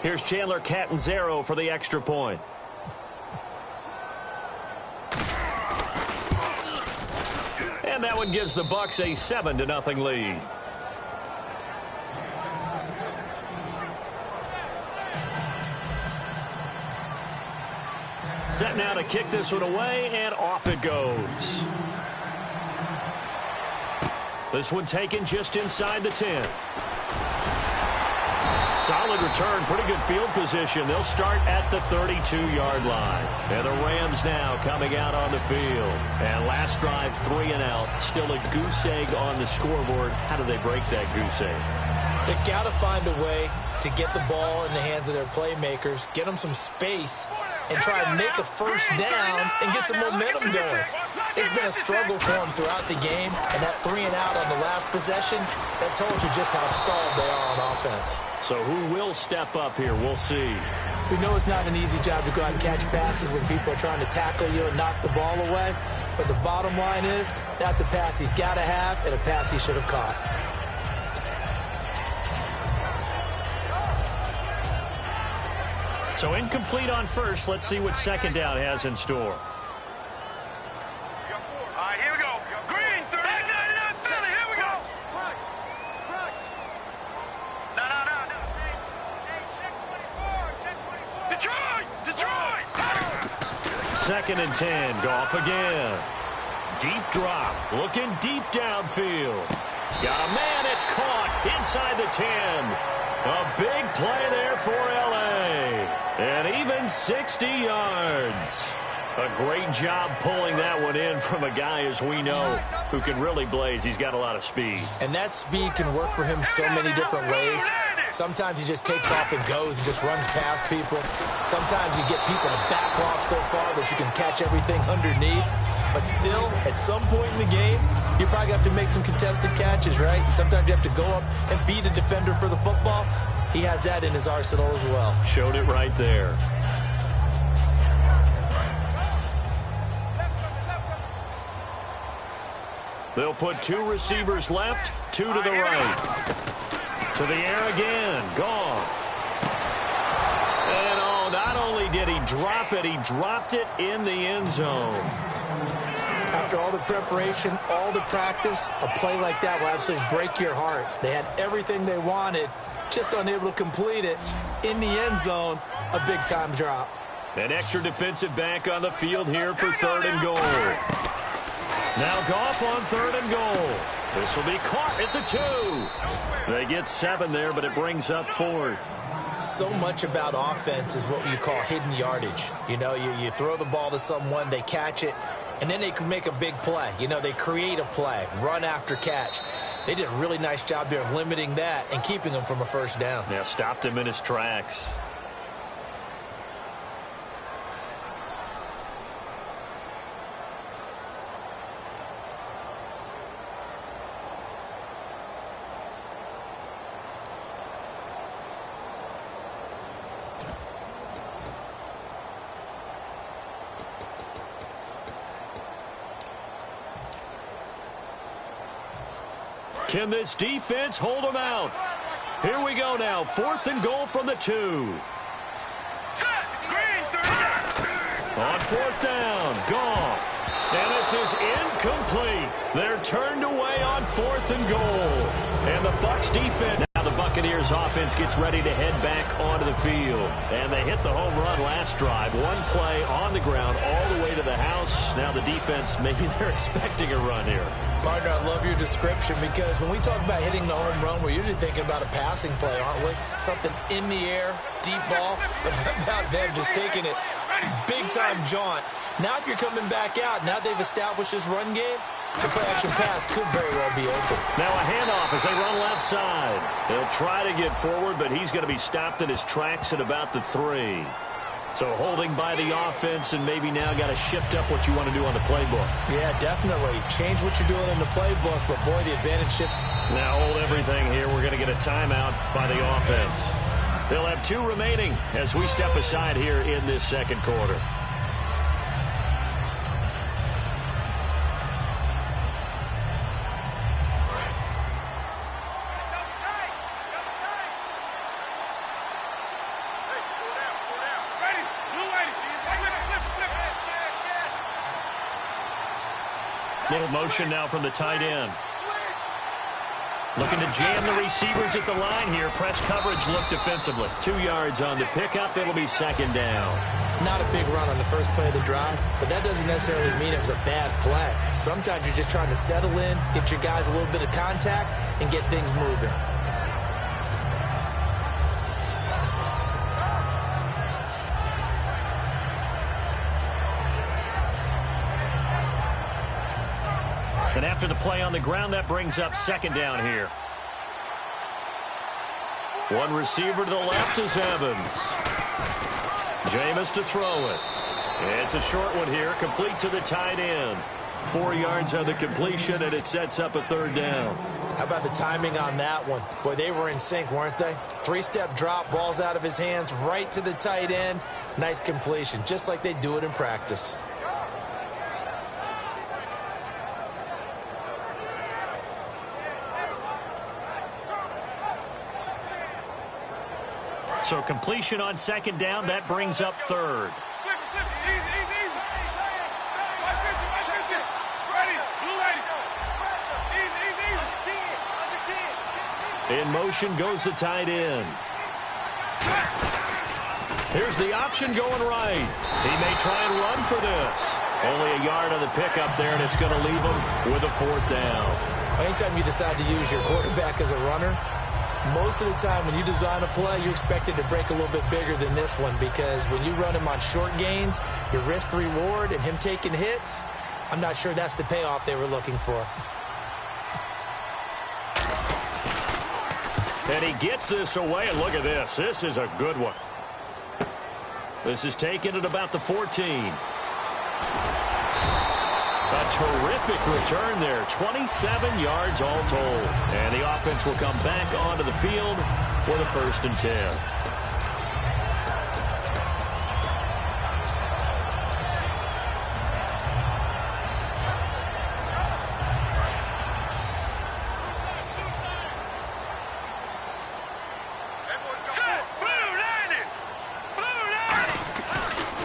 Here's Chandler Catanzaro for the extra point. And that one gives the Bucs a 7-0 lead. Set now to kick this one away, and off it goes. This one taken just inside the 10. Solid return, pretty good field position. They'll start at the 32-yard line. And the Rams now coming out on the field. And last drive, 3 and out. Still a goose egg on the scoreboard. How do they break that goose egg? They've got to find a way to get the ball in the hands of their playmakers, get them some space, and try and make a first down and get some momentum going. It's been a struggle for them throughout the game, and that 3 and out on the last possession, that told you just how stalled they are on offense. So who will step up here? We'll see. We know it's not an easy job to go out and catch passes when people are trying to tackle you and knock the ball away, but the bottom line is that's a pass he's got to have and a pass he should have caught. So incomplete on first. Let's see what second down has in store. All right, here we go. Green, 30. Here we go. No. Detroit. Second and 10. Goff again. Deep drop. Looking deep downfield. Got a man. It's caught inside the 10. A big play there for L.A. And even 60 yards. A great job pulling that one in from a guy, as we know, who can really blaze. He's got a lot of speed. And that speed can work for him so many different ways. Sometimes he just takes off and goes and just runs past people. Sometimes you get people to back off so far that you can catch everything underneath. But still, at some point in the game, you probably have to make some contested catches, right? Sometimes you have to go up and beat a defender for the football. He has that in his arsenal as well. Showed it right there. They'll put 2 receivers left, 2 to the right. To the air again. Goff. And oh, not only did he drop it, he dropped it in the end zone. After all the preparation, all the practice, a play like that will absolutely break your heart. They had everything they wanted, just unable to complete it. In the end zone, a big-time drop. An extra defensive back on the field here for 3rd and goal. Now Goff on 3rd and goal. This will be caught at the 2. They get 7 there, but it brings up 4th. So much about offense is what you call hidden yardage. You know, you throw the ball to someone, they catch it, and then they can make a big play. You know, they create a play, run after catch. They did a really nice job there of limiting that and keeping him from a first down. Yeah, stopped him in his tracks. Can this defense hold them out? Here we go now. 4th and goal from the 2. On 4th down, Goff. And this is incomplete. They're turned away on 4th and goal. And the Bucs defense. Now the Buccaneers offense gets ready to head back onto the field. And they hit the home run last drive. 1 play on the ground all the way to the house. Now the defense, maybe they're expecting a run here. Partner, I love your description because when we talk about hitting the home run, we're usually thinking about a passing play, aren't we? Something in the air, deep ball. But how about them just taking it big-time jaunt? Now if you're coming back out, now they've established this run game, the play-action pass could very well be open. Now a handoff as they run left side. They'll try to get forward, but he's going to be stopped in his tracks at about the 3. So holding by the offense, and maybe now got to shift up what you want to do on the playbook. Yeah, definitely. Change what you're doing in the playbook, but boy, the advantage shifts. Now hold everything here. We're going to get a timeout by the offense. They'll have 2 remaining as we step aside here in this second quarter. Little motion now from the tight end. Looking to jam the receivers at the line here. Press coverage look defensively. 2 yards on the pickup. It'll be second down. Not a big run on the first play of the drive, but that doesn't necessarily mean it was a bad play. Sometimes you're just trying to settle in, get your guys a little bit of contact, and get things moving. And after the play on the ground, that brings up second down here. One receiver to the left is Evans. Jameis to throw it. It's a short one here, complete to the tight end. 4 yards on the completion, and it sets up a third down. How about the timing on that one? Boy, they were in sync, weren't they? 3-step drop, ball's out of his hands, right to the tight end. Nice completion, just like they do it in practice. So completion on second down, that brings up third. In motion goes the tight end. Here's the option going right. He may try and run for this. Only a yard on the pickup there, and it's going to leave him with a fourth down. Anytime you decide to use your quarterback as a runner, most of the time when you design a play, you're expected to break a little bit bigger than this one, because when you run him on short gains, your risk-reward and him taking hits, I'm not sure that's the payoff they were looking for. And he gets this away, and look at this. This is a good one. This is taken at about the 14. A terrific return there. 27 yards all told. And the offense will come back onto the field with a 1st and 10.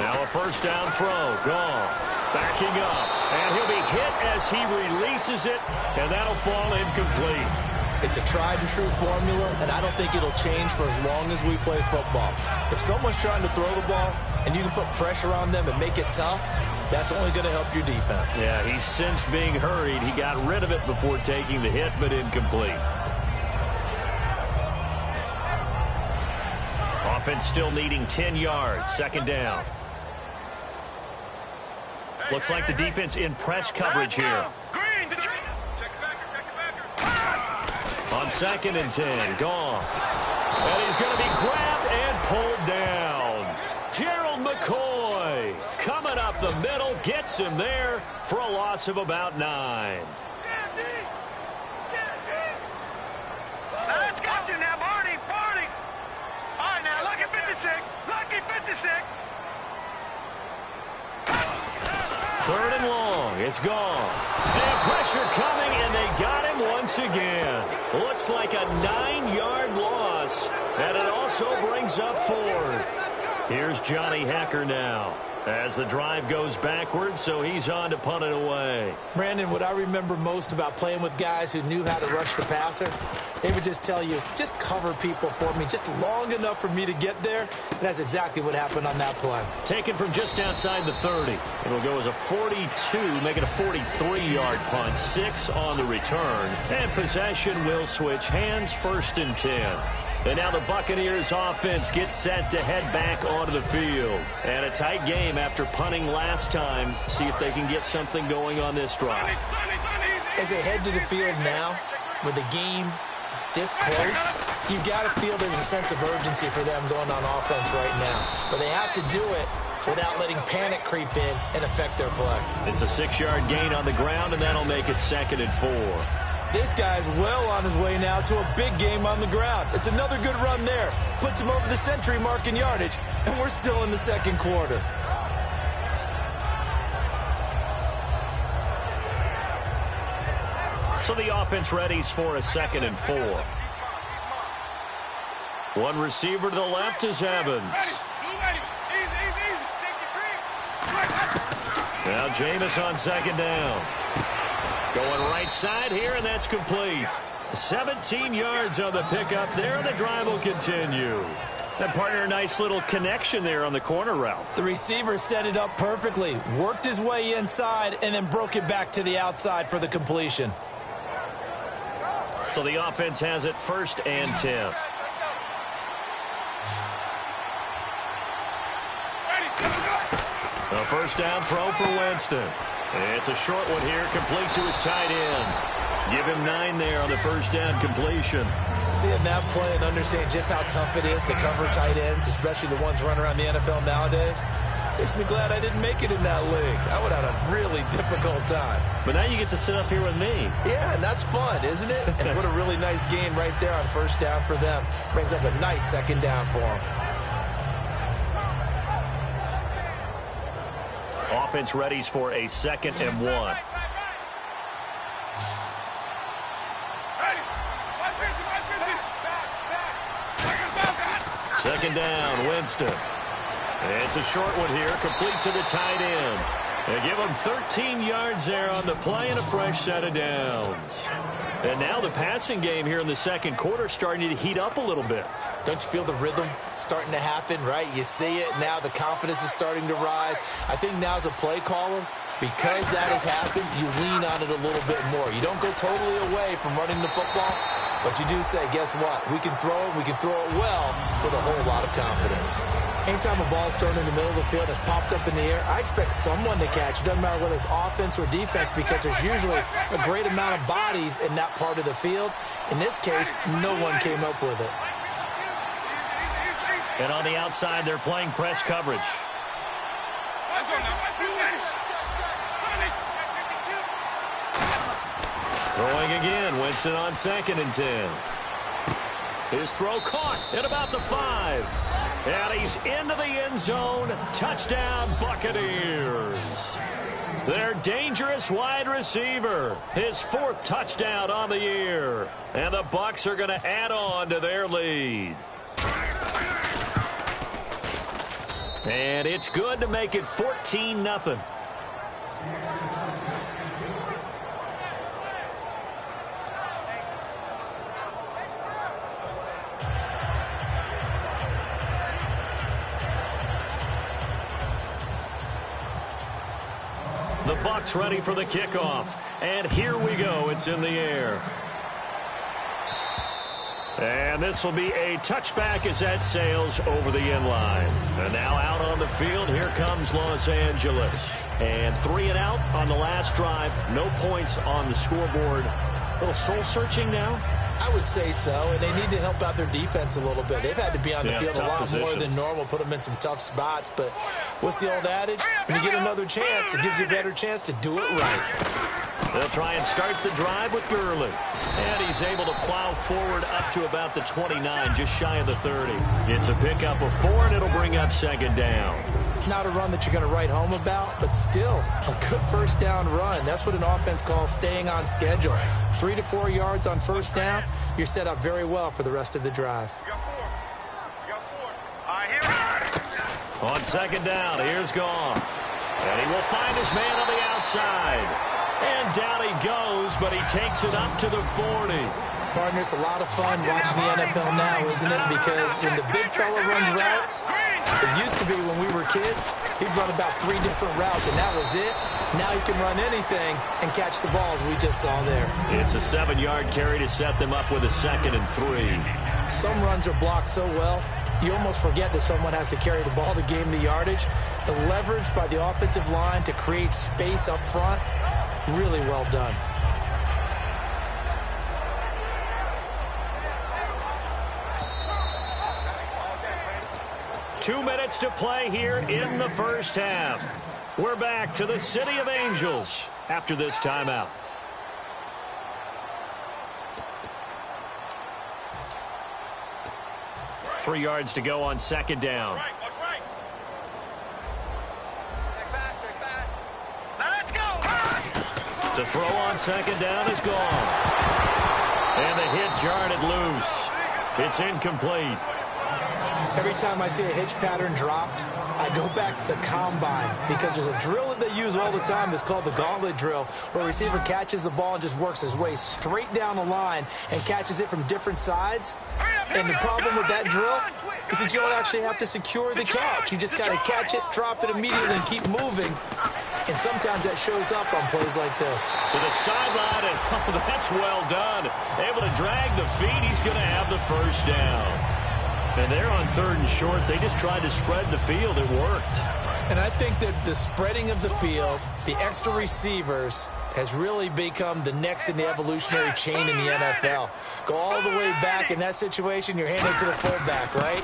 Now a first down throw. Gone. Backing up. And he'll be hit as he releases it, and that'll fall incomplete. It's a tried-and-true formula, and I don't think it'll change for as long as we play football. If someone's trying to throw the ball, and you can put pressure on them and make it tough, that's only going to help your defense. Yeah, he's since being hurried. He got rid of it before taking the hit, but incomplete. Offense still needing 10 yards. Second down. Looks like the defense in press coverage here. On 2nd and 10, gone. And he's going to be grabbed and pulled down. Gerald McCoy coming up the middle, gets him there for a loss of about 9. Let's got you now, Barney. All right, now, lucky 56. Lucky 56. 3rd and long. It's gone. And pressure coming, and they got him once again. Looks like a 9-yard loss, and it also brings up 4th. Here's Johnny Hacker now as the drive goes backwards, so he's on to punt it away. Brandon, what I remember most about playing with guys who knew how to rush the passer, they would just tell you, just cover people for me, just long enough for me to get there. And that's exactly what happened on that play. Taken from just outside the 30. It'll go as a 42, make it a 43-yard punt, 6 on the return. And possession will switch hands, 1st and 10. And now the Buccaneers offense gets set to head back onto the field. And a tight game after punting last time. See if they can get something going on this drive. As they head to the field now, with the game this close, you've got to feel there's a sense of urgency for them going on offense right now. But they have to do it without letting panic creep in and affect their play. It's a 6-yard gain on the ground, and that'll make it 2nd and 4. This guy's well on his way now to a big game on the ground. It's another good run there. Puts him over the century mark in yardage, and we're still in the 2nd quarter. So the offense readies for a 2nd and 4. One receiver to the left is Evans. Now Jameis on 2nd down. Going right side here, and that's complete. 17 yards on the pickup there, and the drive will continue. That partner, a nice little connection there on the corner route. The receiver set it up perfectly, worked his way inside, and then broke it back to the outside for the completion. So the offense has it 1st and 10. A first down throw for Winston. It's a short one here, complete to his tight end. Give him 9 there on the first down completion. Seeing that play and understanding just how tough it is to cover tight ends, especially the ones running around the NFL nowadays, makes me glad I didn't make it in that league. I would have had a really difficult time. But now you get to sit up here with me. Yeah, and that's fun, isn't it? And what a really nice game right there on first down for them. Brings up a nice second down for them. Offense readies for a 2nd and 1. Second down, Winston. It's a short one here, complete to the tight end. They give him 13 yards there on the play and a fresh set of downs. And now the passing game here in the second quarter starting to heat up a little bit. Don't you feel the rhythm starting to happen, right? You see it now. The confidence is starting to rise. I think now as a play caller, because that has happened, you lean on it a little bit more. You don't go totally away from running the football, but you do say, guess what? We can throw it. We can throw it well with a whole lot of confidence. Anytime a ball's thrown in the middle of the field, it's popped up in the air, I expect someone to catch it. Doesn't matter whether it's offense or defense, because there's usually a great amount of bodies in that part of the field. In this case, no one came up with it. And on the outside, they're playing press coverage. Throwing again, Winston on 2nd and 10. His throw caught at about the 5. And he's into the end zone. Touchdown, Buccaneers. Their dangerous wide receiver. His 4th touchdown on the year. And the Bucs are going to add on to their lead. And it's good to make it 14-0. The Bucs ready for the kickoff. And here we go. It's in the air. And this will be a touchback as that sails over the end line. And now out on the field, here comes Los Angeles. And 3 and out on the last drive. No points on the scoreboard. A little soul-searching now? I would say so, and they need to help out their defense a little bit. They've had to be on the field a lot more than normal, put them in some tough spots. But what's the old adage? When you get another chance, it gives you a better chance to do it right. They'll try and start the drive with Gurley. And he's able to plow forward up to about the 29, just shy of the 30. It's a pickup of 4, and it'll bring up 2nd down. Not a run that you're going to write home about, but still a good first down run. That's what an offense calls staying on schedule. 3 to 4 yards on first down, you're set up very well for the rest of the drive. On 2nd down, here's Goff. And he will find his man on the outside. And down he goes, but he takes it up to the 40. Partner, it's a lot of fun watching the NFL now, isn't it? Because when the big fella runs routes, it used to be when we were kids, he'd run about 3 different routes, and that was it. Now he can run anything and catch the balls we just saw there. It's a 7-yard carry to set them up with a 2nd and 3. Some runs are blocked so well, you almost forget that someone has to carry the ball to gain the yardage. The leverage by the offensive line to create space up front, really well done. Two minutes to play here in the first half. We're back to the City of Angels after this timeout. Three yards to go on 2nd down. Watch right. Check back. Now let's go. To throw on 2nd down is gone. And the hit jarred it loose. It's incomplete. Every time I see a hitch pattern dropped, I go back to the combine because there's a drill that they use all the time. It's called the gauntlet drill, where a receiver catches the ball and just works his way straight down the line and catches it from different sides. And the problem with that drill is that you don't actually have to secure the catch. You just kind of catch it, drop it immediately, and keep moving. And sometimes that shows up on plays like this. To the sideline, and oh, that's well done. Able to drag the feet. He's going to have the first down. And they're on 3rd and short. They just tried to spread the field. It worked. And I think that the spreading of the field, the extra receivers, has really become the next in the evolutionary chain in the NFL. Go all the way back in that situation, you're handing it to the fullback, right?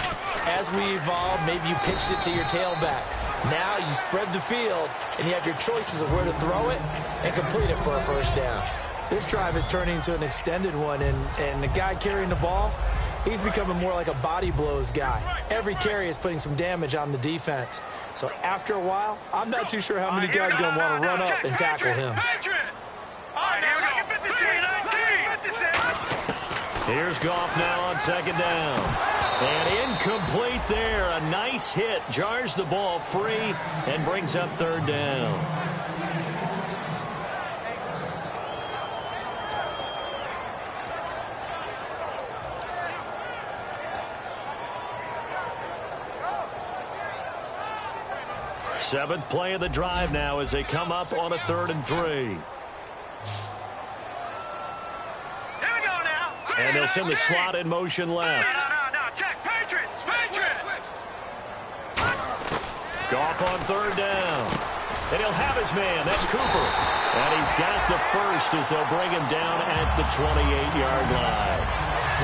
As we evolve, maybe you pitched it to your tailback. Now you spread the field, and you have your choices of where to throw it and complete it for a first down. This drive is turning into an extended one, and the guy carrying the ball, he's becoming more like a body blows guy. Every carry is putting some damage on the defense. So after a while, I'm not too sure how many guys are going to want to run up and tackle him. Here's Goff now on 2nd down. And incomplete there. A nice hit. Jars the ball free and brings up 3rd down. Seventh play of the drive now as they come up on a 3rd and 3. And they'll send the slot in motion left. Check, Patriots. Goff on 3rd down. And he'll have his man. That's Cooper. And he's got the first as they'll bring him down at the 28-yard line.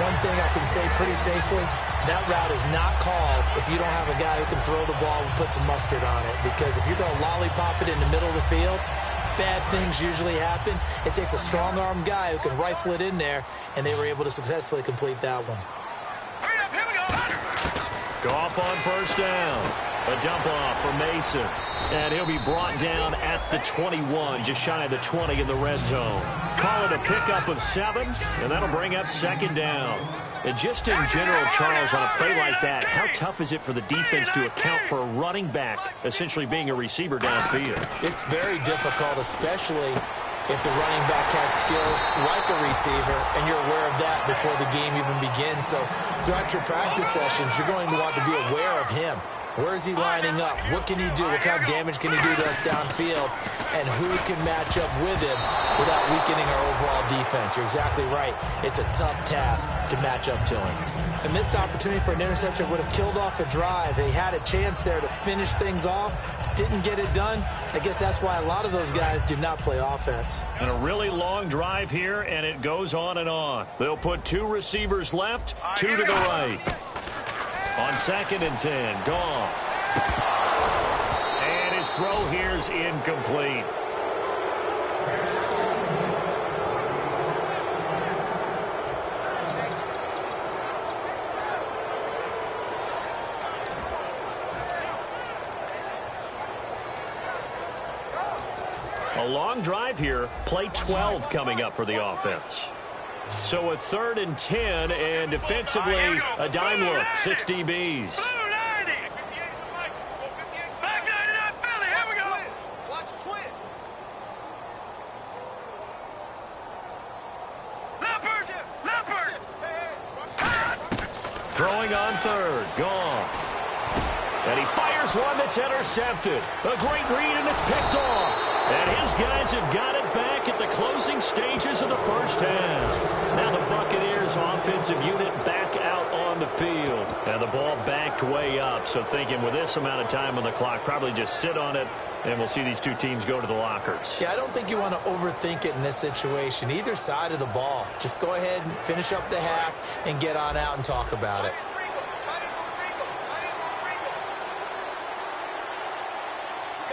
One thing I can say pretty safely, that route is not called if you don't have a guy who can throw the ball and put some mustard on it. Because if you're going to lollipop it in the middle of the field, bad things usually happen. It takes a strong-armed guy who can rifle it in there, and they were able to successfully complete that one. Goff on 1st down. A dump off for Mason. And he'll be brought down at the 21, just shy of the 20 in the red zone. Call it a pickup of 7, and that'll bring up 2nd down. And just in general, Charles, on a play like that, how tough is it for the defense to account for a running back essentially being a receiver downfield? It's very difficult, especially if the running back has skills like a receiver, and you're aware of that before the game even begins. So throughout your practice sessions, you're going to want to be aware of him. Where is he lining up? What can he do? What kind of damage can he do to us downfield? And who can match up with him without weakening our overall defense? You're exactly right. It's a tough task to match up to him. A missed opportunity for an interception would have killed off a drive. They had a chance there to finish things off. Didn't get it done. I guess that's why a lot of those guys do not play offense. And a really long drive here, and it goes on and on. They'll put 2 receivers left, 2 to the right. On 2nd and 10, Goff. And his throw here's incomplete. A long drive here, play 12 coming up for the offense. So a 3rd and 10, and defensively, a dime look, 6 DBs. Throwing on 3rd, Goff. And he fires one that's intercepted. A great read, and it's picked off. And his guys have got it back at the closing stages of the first half. Now the Buccaneers offensive unit back out on the field. And the ball backed way up. So thinking with this amount of time on the clock, probably just sit on it, and we'll see these 2 teams go to the lockers. Yeah, I don't think you want to overthink it in this situation. Either side of the ball. Just go ahead and finish up the half and get on out and talk about it.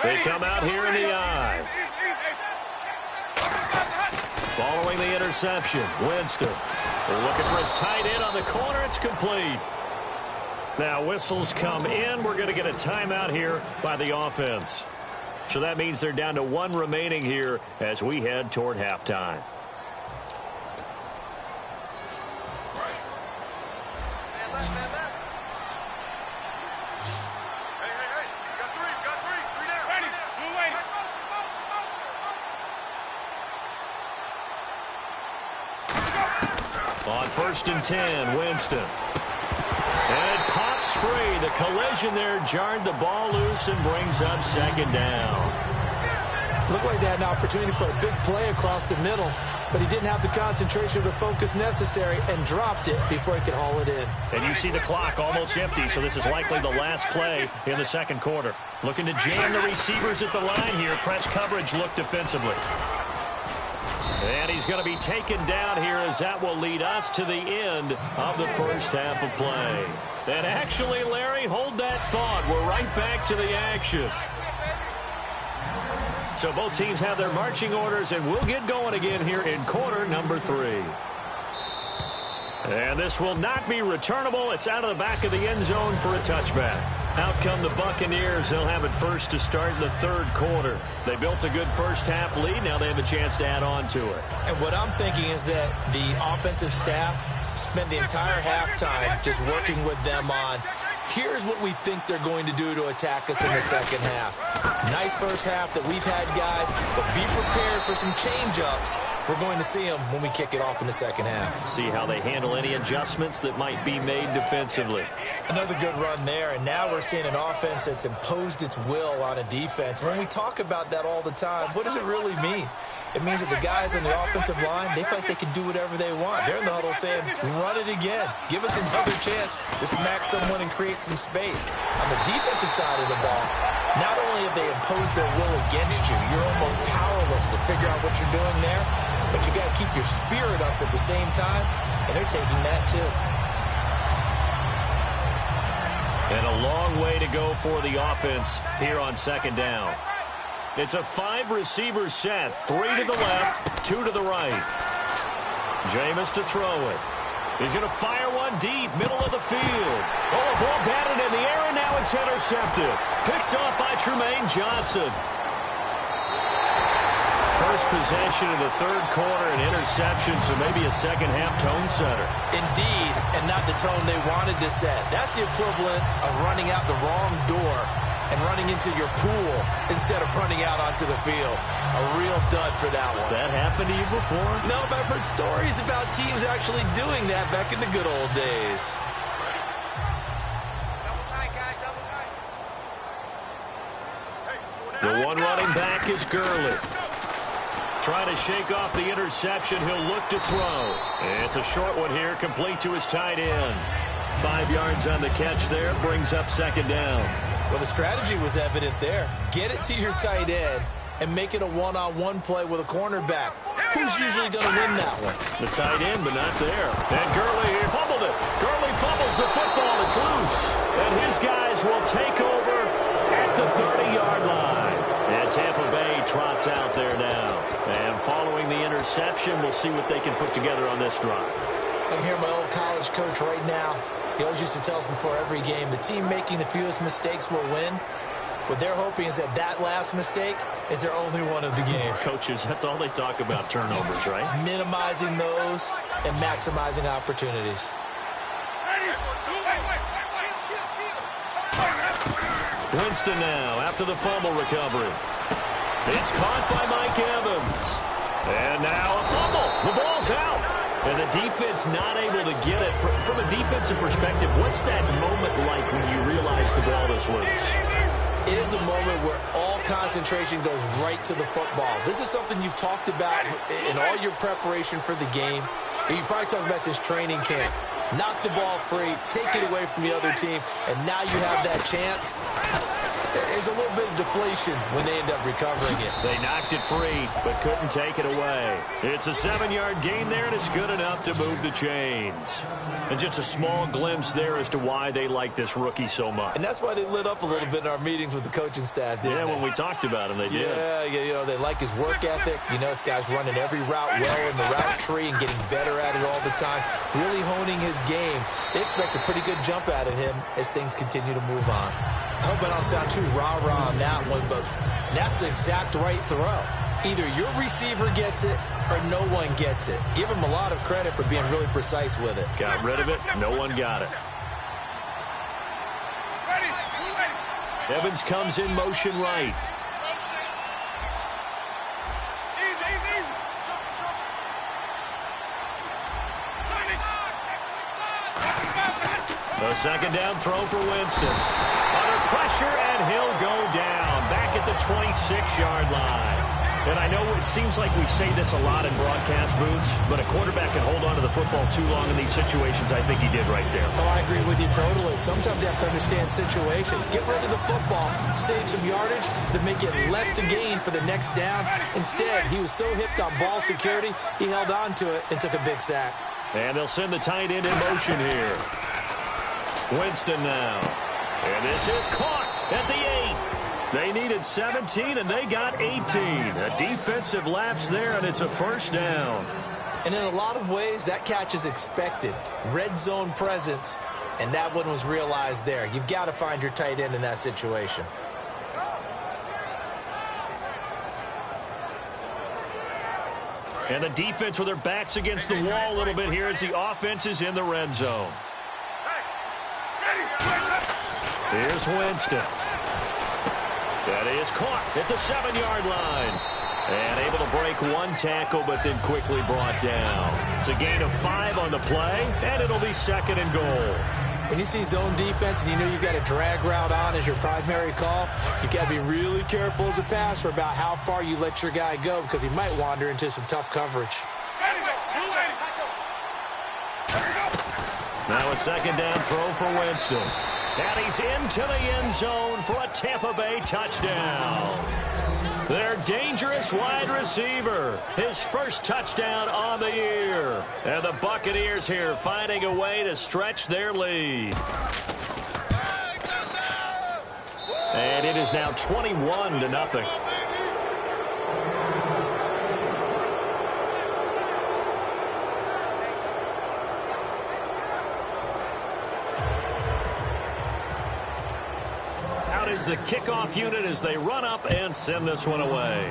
They come out here in the eye. Following the interception, Winston. They're looking for his tight end on the corner. It's complete. Now whistles come in. We're going to get a timeout here by the offense. So that means they're down to 1 remaining here as we head toward halftime. Hey, you got On 1st and 10, Winston. And it pops free. The collision there jarred the ball loose and brings up 2nd down. Looked like they had an opportunity for a big play across the middle, but he didn't have the concentration or the focus necessary and dropped it before he could haul it in. And you see the clock almost empty, so this is likely the last play in the 2nd quarter. Looking to jam the receivers at the line here. Press coverage look defensively. And he's going to be taken down here as that will lead us to the end of the first half of play. And actually, Larry, hold that thought. We're right back to the action. So both teams have their marching orders, and we'll get going again here in quarter number 3. And this will not be returnable. It's out of the back of the end zone for a touchback. Out come the Buccaneers. They'll have it first to start in the 3rd quarter. They built a good first half lead. Now they have a chance to add on to it. And what I'm thinking is that the offensive staff spent the entire halftime just working with them on, here's what we think they're going to do to attack us in the 2nd half. Nice first half that we've had, guys, but be prepared for some change-ups. We're going to see them when we kick it off in the 2nd half. See how they handle any adjustments that might be made defensively. Another good run there, and now we're seeing an offense that's imposed its will on a defense. When we talk about that all the time, what does it really mean? It means that the guys on the offensive line, they feel like they can do whatever they want. They're in the huddle saying, run it again. Give us another chance to smack someone and create some space. On the defensive side of the ball, not only have they imposed their will against you, you're almost powerless to figure out what you're doing there, but you got to keep your spirit up at the same time, and they're taking that too. And a long way to go for the offense here on 2nd down. It's a 5-receiver set. 3 to the left, 2 to the right. Jameis to throw it. He's going to fire one deep, middle of the field. Oh, a ball batted in the air, and now it's intercepted. Picked off by Tremaine Johnson. First possession in the 3rd quarter, an interception, so maybe a 2nd half tone setter. Indeed, and not the tone they wanted to set. That's the equivalent of running out the wrong door and running into your pool instead of running out onto the field. A real dud for that one. Has that happened to you before? No, but I've heard stories about teams actually doing that back in the good old days. The one running back is Gurley. Trying to shake off the interception. He'll look to throw. It's a short one here, complete to his tight end. 5 yards on the catch there, brings up 2nd down. Well, the strategy was evident there. Get it to your tight end and make it a one-on-one play with a cornerback. Who's usually going to win that one? The tight end, but not there. And Gurley, he fumbled it. Gurley fumbles the football. It's loose. And his guys will take over at the 30-yard line. And Tampa Bay trots out there now. And following the interception, we'll see what they can put together on this drive. I can hear my old college coach right now. He always used to tell us before every game, the team making the fewest mistakes will win. What they're hoping is that that last mistake is their only one of the game. Coaches, that's all they talk about, turnovers, right? Minimizing those and maximizing opportunities. Winston now after the fumble recovery. It's caught by Mike Evans. And now a fumble. The ball's out. And the defense not able to get it. From a defensive perspective, what's that moment like when you realize the ball is loose? It is a moment where all concentration goes right to the football. This is something you've talked about in all your preparation for the game. And you probably talked about since training camp. Knock the ball free, take it away from the other team, and now you have that chance. There's a little bit of deflation when they end up recovering it. They knocked it free, but couldn't take it away. It's a 7-yard gain there, and it's good enough to move the chains. And just a small glimpse there as to why they like this rookie so much. And that's why they lit up a little bit in our meetings with the coaching staff, didn't they? When we talked about him, they did. Yeah, you know, they like his work ethic. You know, this guy's running every route well in the route tree and getting better at it all the time, really honing his game. They expect a pretty good jump out of him as things continue to move on. I hope I don't sound too rah-rah on that one, but that's the exact right throw. Either your receiver gets it or no one gets it. Give him a lot of credit for being really precise with it. Got rid of it. No one got it. Evans comes in motion right. A second down throw for Winston. Under pressure, and he'll go down back at the 26-yard line. And I know it seems like we say this a lot in broadcast booths, but a quarterback can hold on to the football too long in these situations. I think he did right there. Oh, I agree with you totally. Sometimes you have to understand situations. Get rid of the football, save some yardage to make it less to gain for the next down. Instead, he was so hipped on ball security, he held on to it and took a big sack. And they'll send the tight end in motion here. Winston now. And this is caught at the 8. They needed 17, and they got 18. A defensive lapse there, and it's a first down. And in a lot of ways, that catch is expected. Red zone presence, and that one was realized there. You've got to find your tight end in that situation. And the defense with their backs against the wall a little bit here as the offense is in the red zone. Here's Winston. That is caught at the 7-yard line. And able to break one tackle, but then quickly brought down. It's a gain of 5 on the play, and it'll be second and goal. When you see zone defense and you know you've got a drag route on as your primary call, you've got to be really careful as a passer about how far you let your guy go because he might wander into some tough coverage. Now a second down throw for Winston. And he's into the end zone for a Tampa Bay touchdown. Their dangerous wide receiver, his first touchdown on the year. And the Buccaneers here finding a way to stretch their lead. And it is now 21-0. Is the kickoff unit as they run up and send this one away.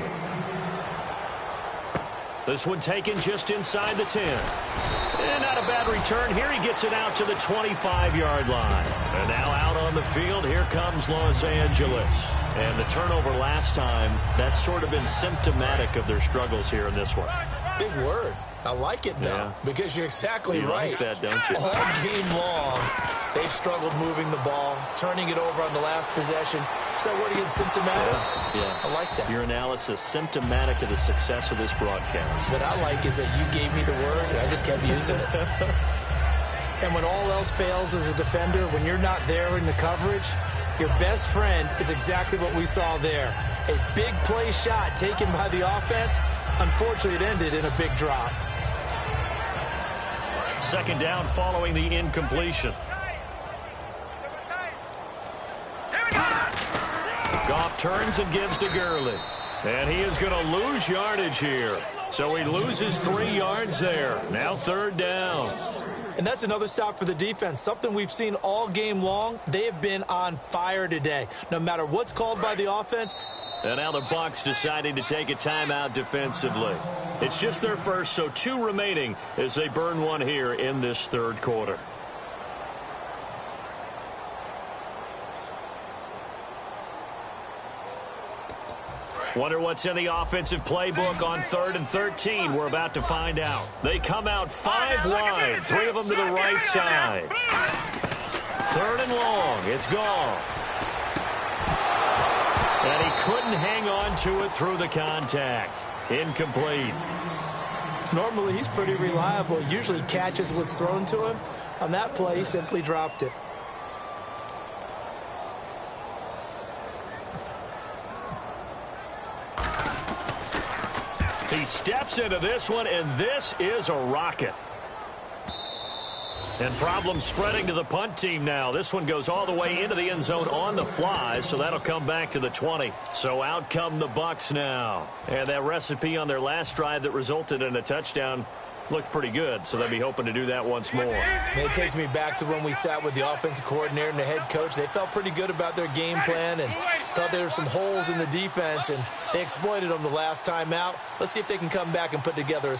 This one taken just inside the 10. And not a bad return. Here he gets it out to the 25-yard line. And now out on the field, here comes Los Angeles. And the turnover last time, that's sort of been symptomatic of their struggles here in this one. Big word. I like it, though, because you're exactly right. You like that, don't you? All game long, they've struggled moving the ball, turning it over on the last possession. Is that word again, symptomatic? Yeah. I like that. Your analysis, symptomatic of the success of this broadcast. What I like is that you gave me the word, and I just kept using it. And when all else fails as a defender, when you're not there in the coverage, your best friend is exactly what we saw there. A big play shot taken by the offense. Unfortunately, it ended in a big drop. Second down following the incompletion. Goff turns and gives to Gurley. And he is going to lose yardage here. So he loses 3 yards there. Now third down. And that's another stop for the defense. Something we've seen all game long. They have been on fire today. No matter what's called by the offense. And now the Bucs deciding to take a timeout defensively. It's just their first, so 2 remaining as they burn one here in this third quarter. Wonder what's in the offensive playbook on 3rd and 13. We're about to find out. They come out 5 wide, 3 of them to the right side. 3rd and long. It's Goff. And he couldn't hang on to it through the contact. Incomplete. Normally, he's pretty reliable. Usually catches what's thrown to him. On that play, he simply dropped it. He steps into this one, and this is a rocket. And problems spreading to the punt team now. This one goes all the way into the end zone on the fly, so that'll come back to the 20. So out come the Bucs now. And that recipe on their last drive that resulted in a touchdown looked pretty good, so they'll be hoping to do that once more. And it takes me back to when we sat with the offensive coordinator and the head coach. They felt pretty good about their game plan and thought there were some holes in the defense, and they exploited them the last time out. Let's see if they can come back and put together a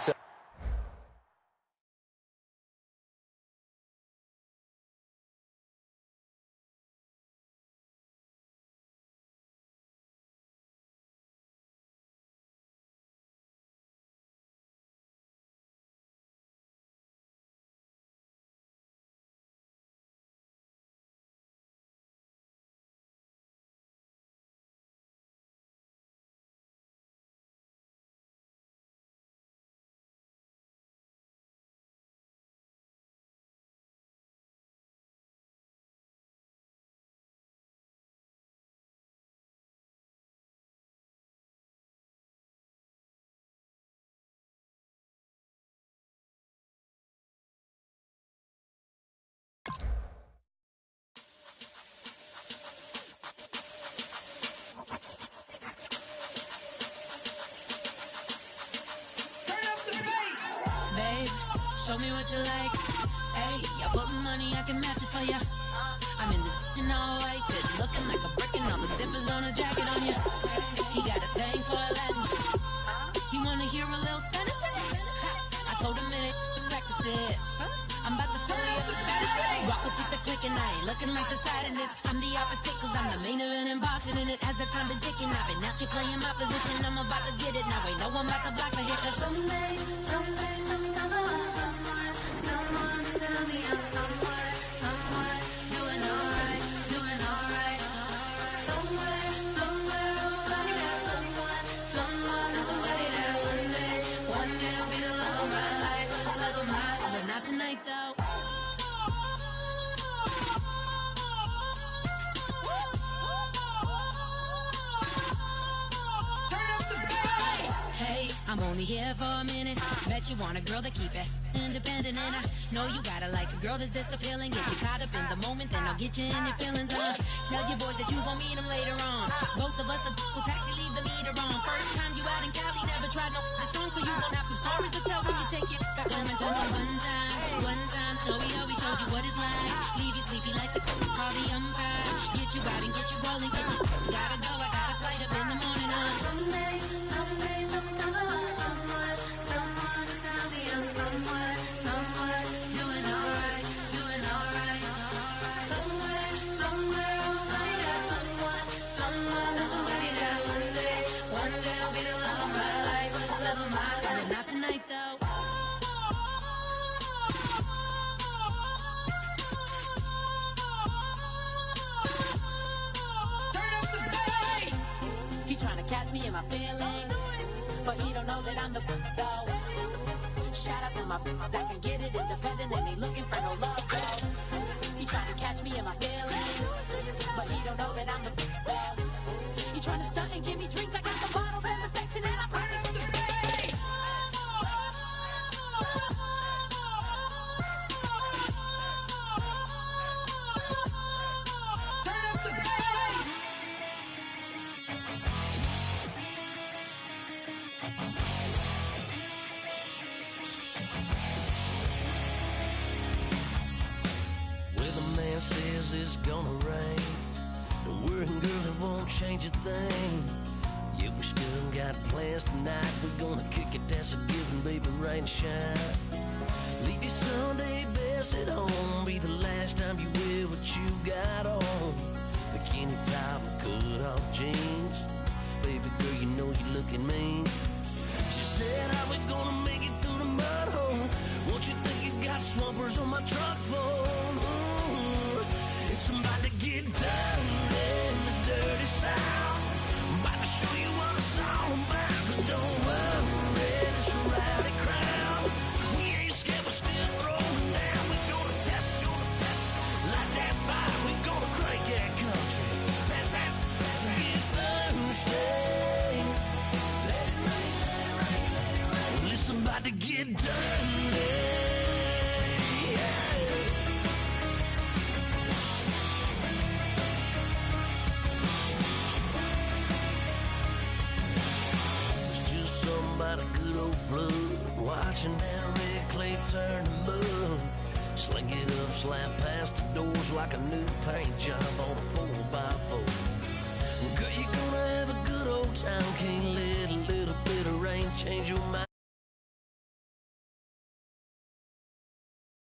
You put money, I can match it for ya. I'm in this in all white fit, looking like a brick and all the zippers on a jacket on ya. He got a thing for Latin. He wanna hear a little Spanish in it. I told him it ain't to practice it. I'm about to fill you up the status. Walk up with the click and I ain't looking like the side in this. I'm the opposite cause I'm the main event and boxing in it. As the time been ticking, I've been out here playing my position. I'm about to get it now. Ain't no one about to block the hit. Cause someday, someone come along. Someone tell me I'm someone doing alright, doing alright. Somewhere, somebody got someone is somebody that one day will be the love of my life, love of my life. But not tonight though. Hey, I'm only here for a minute. Bet you want a girl to keep it independent, and I know you gotta like a girl that's this appealing. Get you caught up in the moment, then I'll get you in your feelings. Tell your boys that you gon' meet them later on. Both of us are so taxi, leave the meter on. First time you out in Cali, never tried no strong, so you gon' have some stories to tell when you take it back home and tell them one time, Snowy always showed you what it's like. Leave you sleepy like the call the umpire. Get you out and get you rolling, get you gotta go. I got a flight up in the morning on someday, something come along. Someone tell me I'm someone doing alright, doing alright. Somewhere, I'll find out someone somebody that one day will be the love of my life, love of my life. But not tonight though. He tryna catch me in my feelings, but he don't know that I'm the though. Shout out to my that can get it independent and ain't looking for no love though. He tryna catch me in my feelings, but he don't know that I'm the though. He tryna stunt and give me drinks. I got the bottle in the section and I promise to pay. Says it's gonna rain. Don't worry, girl, it won't change a thing. Yeah, we still got plans tonight. We're gonna kick it, that's a given, baby, rain and shine. Leave your Sunday best at home. Be the last time you wear what you got on. Bikini top and cut off jeans. Baby girl, you know you looking mean. She said, how we gonna make it through the mud hole? Won't you think you got swampers on my truck floor? It's about to get done in the dirty south. I'm about to show you what it's all about. But don't worry, it's a rowdy crowd. We ain't scared, we're still throwing down. We're gonna tap, light that fire. We're gonna crank that country. Pass that, get thirsty. Let it rain. Well, it's about to get done. About a good old flood, watching that red clay turn to mud. Sling it up, slap past the doors like a new paint job.